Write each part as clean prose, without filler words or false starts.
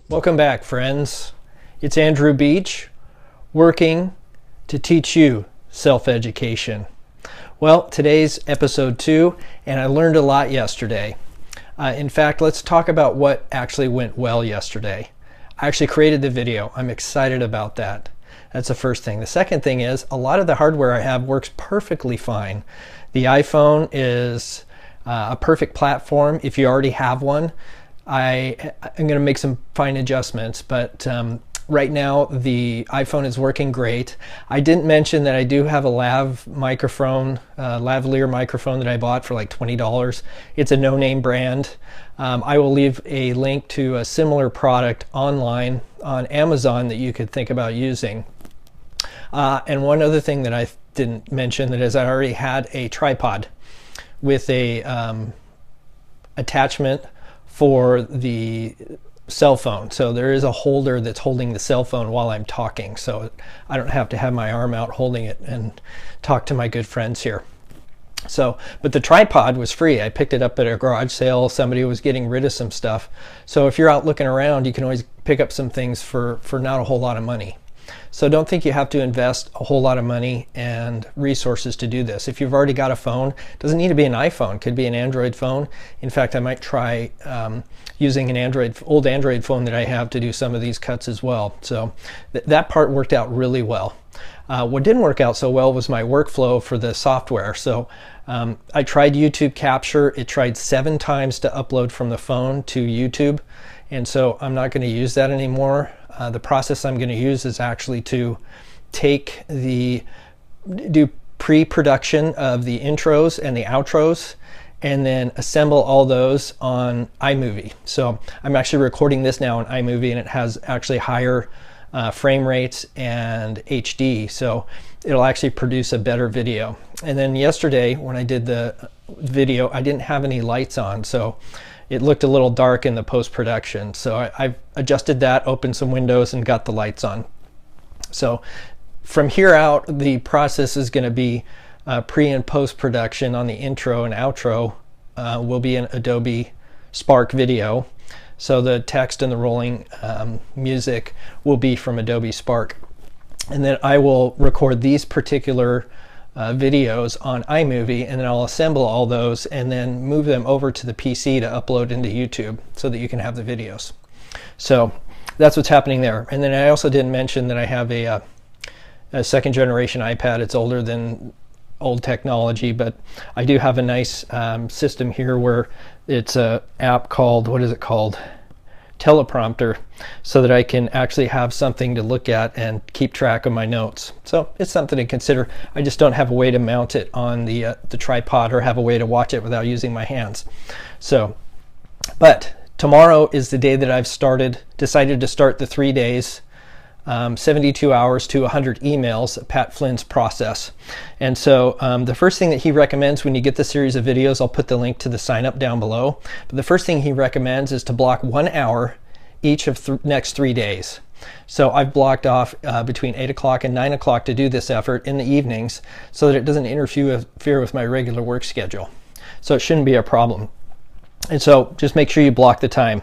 Welcome back, friends. It's Andrew Beach, working to teach you self-education. Well, today's episode 2, and I learned a lot yesterday. In fact, let's talk about what actually went well yesterday. I actually created the video. I'm excited about that. That's the first thing. The second thing is, a lot of the hardware I have works perfectly fine. The iPhone is a perfect platform if you already have one. I'm going to make some fine adjustments, but right now the iPhone is working great. I didn't mention that I do have a Lavalier microphone that I bought for like $20. It's a no-name brand. I will leave a link to a similar product online on Amazon that you could think about using. And one other thing that I didn't mention that is I already had a tripod with a attachment for the cell phone. So there is a holder that's holding the cell phone while I'm talking, so I don't have to have my arm out holding it and talk to my good friends here. So, but the tripod was free. I picked it up at a garage sale. Somebody was getting rid of some stuff. So if you're out looking around, you can always pick up some things for not a whole lot of money. So don't think you have to invest a whole lot of money and resources to do this. If you've already got a phone, it doesn't need to be an iPhone, it could be an Android phone. In fact, I might try using an old Android phone that I have to do some of these cuts as well. So that part worked out really well. What didn't work out so well was my workflow for the software. So I tried YouTube Capture. It tried 7 times to upload from the phone to YouTube. And so I'm not going to use that anymore. The process I'm going to use is actually to do pre-production of the intros and the outros, and then assemble all those on iMovie. So I'm actually recording this now on iMovie, and it has actually higher frame rates and HD, so it'll actually produce a better video. And then yesterday when I did the video, I didn't have any lights on, so it looked a little dark in the post-production. So I've adjusted that, opened some windows, and got the lights on. So from here out, the process is going to be pre and post-production on the intro and outro will be an Adobe Spark video. So the text and the rolling music will be from Adobe Spark. And then I will record these particular videos on iMovie, and then I'll assemble all those and then move them over to the PC to upload into YouTube so that you can have the videos. So that's what's happening there. And then I also didn't mention that I have a second generation iPad. It's older than old technology, but I do have a nice system here where it's an app called, what is it called? Teleprompter, so that I can actually have something to look at and keep track of my notes. So it's something to consider. I just don't have a way to mount it on the tripod or have a way to watch it without using my hands. So, but tomorrow is the day that I've decided to start the 3 days, 72 hours to 100 emails, Pat Flynn's process. And so the first thing that he recommends when you get the series of videos, I'll put the link to the sign up down below, but the first thing he recommends is to block 1 hour each of the next 3 days. So I've blocked off between 8 o'clock and 9 o'clock to do this effort in the evenings so that it doesn't interfere with my regular work schedule. So it shouldn't be a problem. And so just make sure you block the time.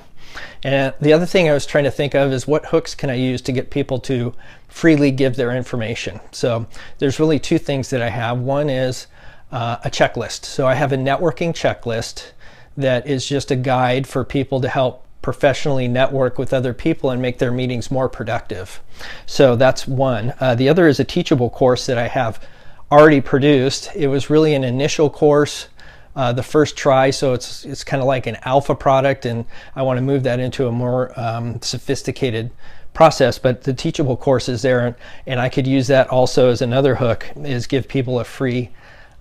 And the other thing I was trying to think of is what hooks can I use to get people to freely give their information. So there's really 2 things that I have. One is a checklist. So I have a networking checklist that is just a guide for people to help professionally network with other people and make their meetings more productive. So that's one. The other is a Teachable course that I have already produced. It was really an initial course, the first try, so it's kind of like an alpha product, and I want to move that into a more sophisticated process. But the Teachable course is there, and I could use that also as another hook, is give people a free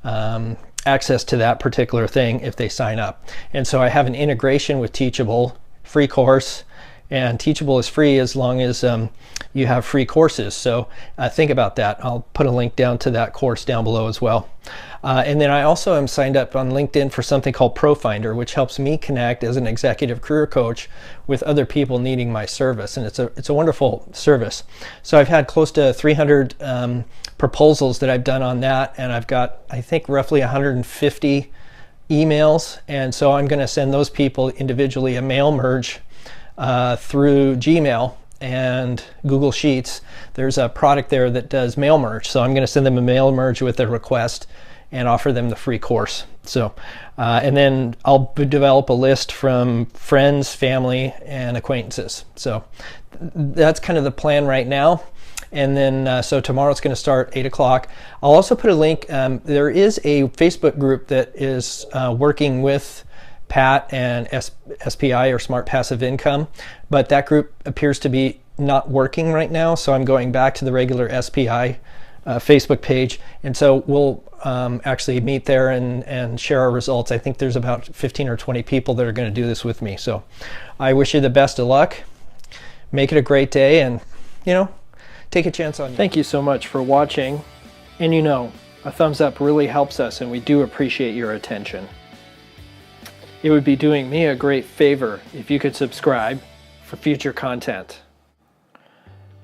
access to that particular thing if they sign up. And so I have an integration with Teachable, free course, and Teachable is free as long as you have free courses. So think about that. I'll put a link down to that course down below as well. And then I also am signed up on LinkedIn for something called ProFinder, which helps me connect as an executive career coach with other people needing my service. And it's a wonderful service. So I've had close to 300 proposals that I've done on that, and I've got, I think, roughly 150 emails. And so I'm going to send those people individually a mail merge through Gmail and Google Sheets, there's a product there that does mail merge. So I'm going to send them a mail merge with a request and offer them the free course. So, and then I'll develop a list from friends, family, and acquaintances. So that's kind of the plan right now. And then, so tomorrow it's going to start 8 o'clock. I'll also put a link. There is a Facebook group that is working with PAT and SPI, or Smart Passive Income, but that group appears to be not working right now. So I'm going back to the regular SPI Facebook page. And so we'll actually meet there and share our results. I think there's about 15 or 20 people that are going to do this with me. So I wish you the best of luck. Make it a great day, and, take a chance on you. Thank you so much for watching. And a thumbs up really helps us, and we do appreciate your attention. It would be doing me a great favor if you could subscribe for future content.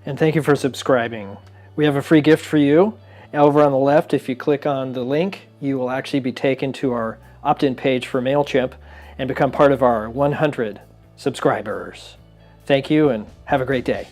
And thank you for subscribing. We have a free gift for you. Over on the left, if you click on the link, you will actually be taken to our opt-in page for MailChimp and become part of our 100 subscribers. Thank you, and have a great day.